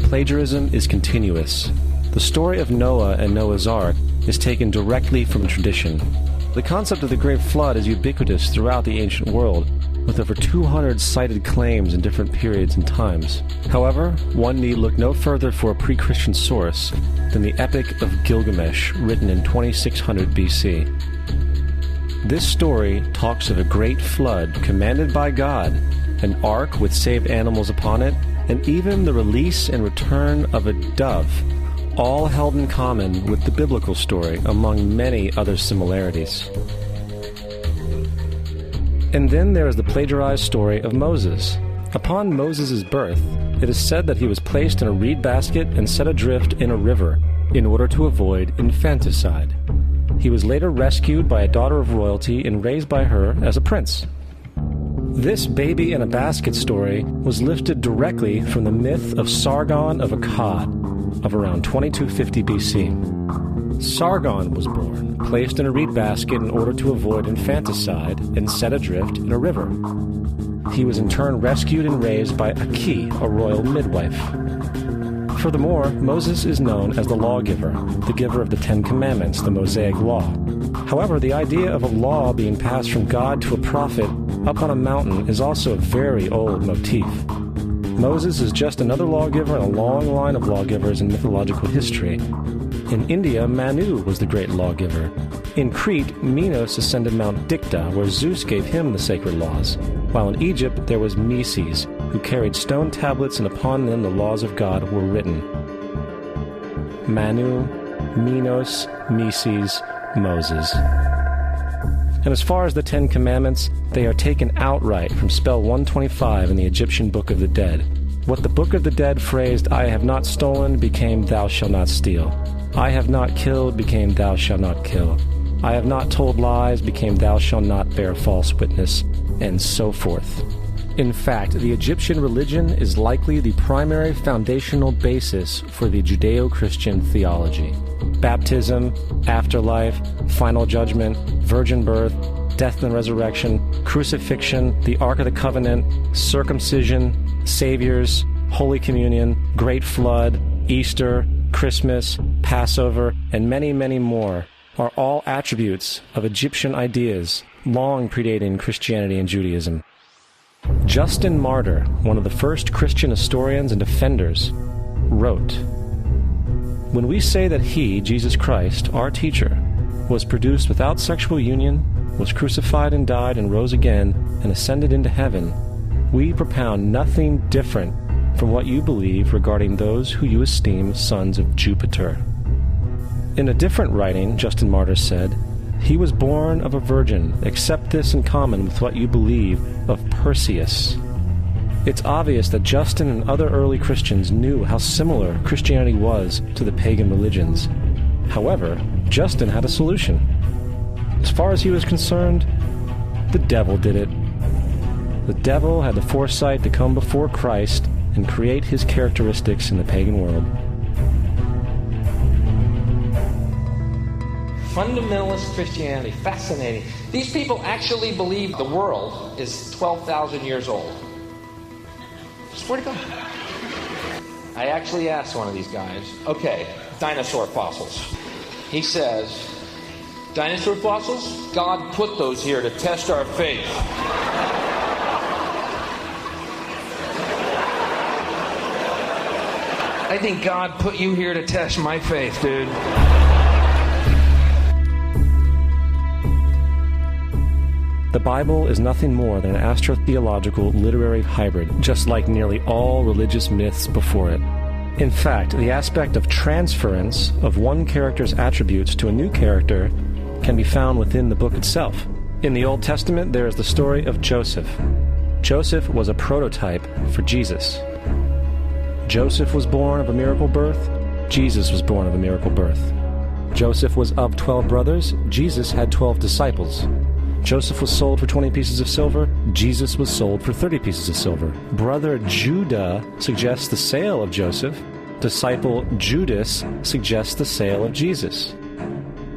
plagiarism is continuous. The story of Noah and Noah's Ark is taken directly from tradition. The concept of the Great Flood is ubiquitous throughout the ancient world, with over 200 cited claims in different periods and times. However, one need look no further for a pre-Christian source than the Epic of Gilgamesh, written in 2600 BC. This story talks of a great flood commanded by God, an ark with saved animals upon it, and even the release and return of a dove, all held in common with the biblical story, among many other similarities. And then there is the plagiarized story of Moses. Upon Moses' birth, it is said that he was placed in a reed basket and set adrift in a river in order to avoid infanticide. He was later rescued by a daughter of royalty and raised by her as a prince. This baby in a basket story was lifted directly from the myth of Sargon of Akkad of around 2250 BC. Sargon was born, placed in a reed basket in order to avoid infanticide, and set adrift in a river. He was in turn rescued and raised by Aki, a royal midwife. Furthermore, Moses is known as the lawgiver, the giver of the Ten Commandments, the Mosaic Law. However, the idea of a law being passed from God to a prophet up on a mountain is also a very old motif. Moses is just another lawgiver in a long line of lawgivers in mythological history. In India, Manu was the great lawgiver. In Crete, Minos ascended Mount Dicta, where Zeus gave him the sacred laws, while in Egypt there was Meses, who carried stone tablets and upon them the laws of God were written. Manu, Minos, Meses, Moses. And as far as the Ten Commandments, they are taken outright from spell 125 in the Egyptian Book of the Dead. What the Book of the Dead phrased, "I have not stolen," became "Thou shalt not steal." "I have not killed," became "Thou shalt not kill." "I have not told lies," became "Thou shalt not bear false witness," and so forth. In fact, the Egyptian religion is likely the primary foundational basis for the Judeo-Christian theology. Baptism, afterlife, final judgment, virgin birth, death and resurrection, crucifixion, the Ark of the Covenant, circumcision, saviors, Holy Communion, Great Flood, Easter, Christmas, Passover, and many, many more are all attributes of Egyptian ideas long predating Christianity and Judaism. Justin Martyr, one of the first Christian historians and defenders, wrote, "When we say that he, Jesus Christ, our teacher, was produced without sexual union, was crucified and died and rose again and ascended into heaven, we propound nothing different from what you believe regarding those who you esteem sons of Jupiter." In a different writing, Justin Martyr said, "He was born of a virgin, accept this in common with what you believe of Perseus." It's obvious that Justin and other early Christians knew how similar Christianity was to the pagan religions. However, Justin had a solution. As far as he was concerned, the devil did it. The devil had the foresight to come before Christ and create his characteristics in the pagan world. Fundamentalist Christianity, fascinating. These people actually believe the world is 12,000 years old. Swear to God. I actually asked one of these guys, okay, dinosaur fossils. He says, dinosaur fossils? God put those here to test our faith. I think God put you here to test my faith, dude. The Bible is nothing more than an astrotheological literary hybrid, just like nearly all religious myths before it. In fact, the aspect of transference of one character's attributes to a new character can be found within the book itself. In the Old Testament, there is the story of Joseph. Joseph was a prototype for Jesus. Joseph was born of a miracle birth. Jesus was born of a miracle birth. Joseph was of 12 brothers. Jesus had 12 disciples. Joseph was sold for 20 pieces of silver. Jesus was sold for 30 pieces of silver. Brother Judah suggests the sale of Joseph. Disciple Judas suggests the sale of Jesus.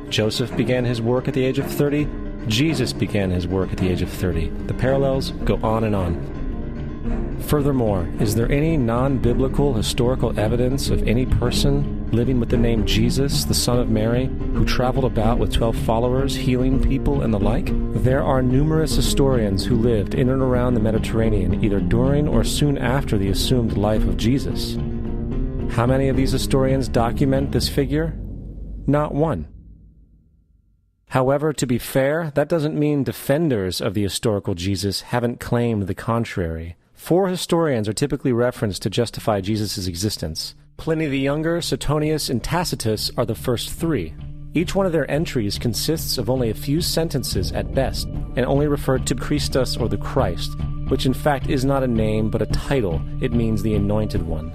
Joseph began his work at the age of 30. Jesus began his work at the age of 30. The parallels go on and on. Furthermore, is there any non-biblical historical evidence of any person living with the name Jesus, the son of Mary, who traveled about with 12 followers, healing people and the like? There are numerous historians who lived in and around the Mediterranean, either during or soon after the assumed life of Jesus. How many of these historians document this figure? Not one. However, to be fair, that doesn't mean defenders of the historical Jesus haven't claimed the contrary. 4 historians are typically referenced to justify Jesus' existence. Pliny the Younger, Suetonius, and Tacitus are the first 3. Each one of their entries consists of only a few sentences at best, and only referred to Christus or the Christ, which in fact is not a name but a title. It means the Anointed One.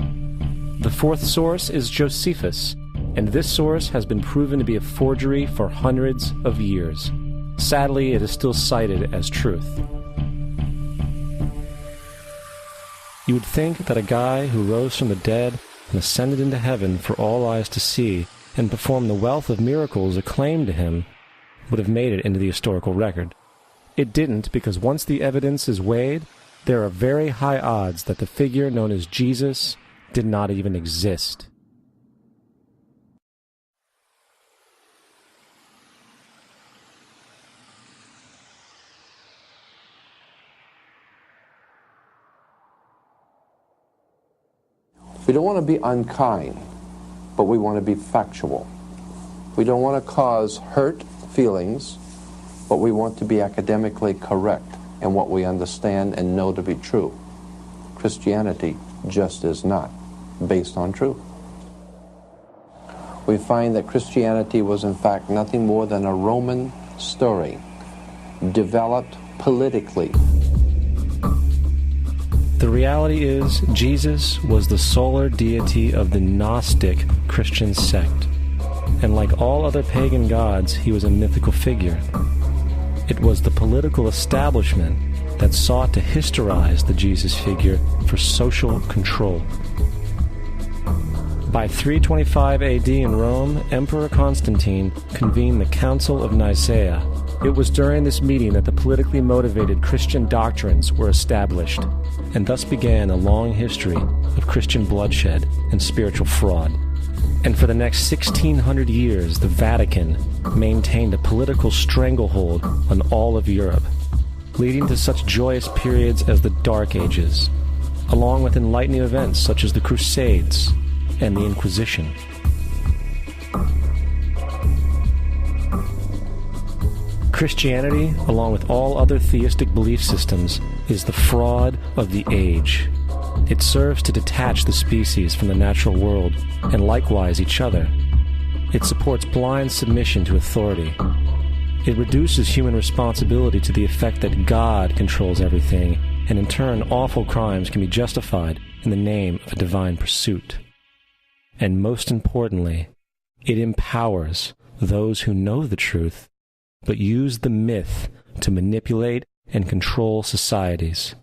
The 4th source is Josephus, and this source has been proven to be a forgery for hundreds of years. Sadly, it is still cited as truth. You would think that a guy who rose from the dead and ascended into heaven for all eyes to see and performed the wealth of miracles acclaimed to him would have made it into the historical record. It didn't, because once the evidence is weighed, there are very high odds that the figure known as Jesus did not even exist. We don't want to be unkind, but we want to be factual. We don't want to cause hurt feelings, but we want to be academically correct in what we understand and know to be true. Christianity just is not based on truth. We find that Christianity was in fact nothing more than a Roman story, developed politically. The reality is, Jesus was the solar deity of the Gnostic Christian sect, and like all other pagan gods, he was a mythical figure. It was the political establishment that sought to historize the Jesus figure for social control. By 325 AD in Rome, Emperor Constantine convened the Council of Nicaea. It was during this meeting that the politically motivated Christian doctrines were established, and thus began a long history of Christian bloodshed and spiritual fraud. And for the next 1600 years, the Vatican maintained a political stranglehold on all of Europe, leading to such joyous periods as the Dark Ages, along with enlightening events such as the Crusades and the Inquisition. Christianity, along with all other theistic belief systems, is the fraud of the age. It serves to detach the species from the natural world, and likewise each other. It supports blind submission to authority. It reduces human responsibility to the effect that God controls everything, and in turn awful crimes can be justified in the name of a divine pursuit. And most importantly, it empowers those who know the truth but use the myth to manipulate and control societies.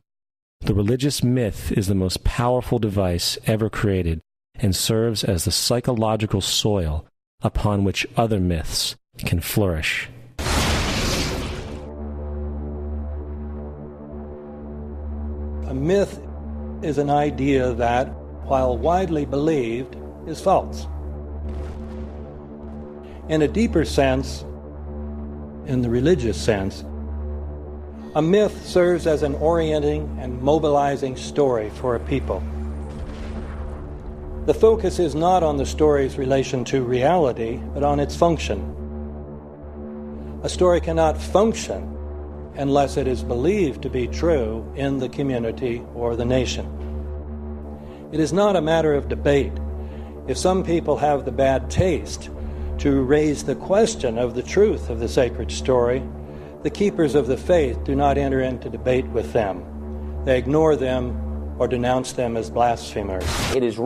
The religious myth is the most powerful device ever created and serves as the psychological soil upon which other myths can flourish. A myth is an idea that, while widely believed, is false. In a deeper sense, in the religious sense, a myth serves as an orienting and mobilizing story for a people. The focus is not on the story's relation to reality, but on its function. A story cannot function unless it is believed to be true in the community or the nation. It is not a matter of debate. If some people have the bad taste to raise the question of the truth of the sacred story, the keepers of the faith do not enter into debate with them. They ignore them or denounce them as blasphemers. It is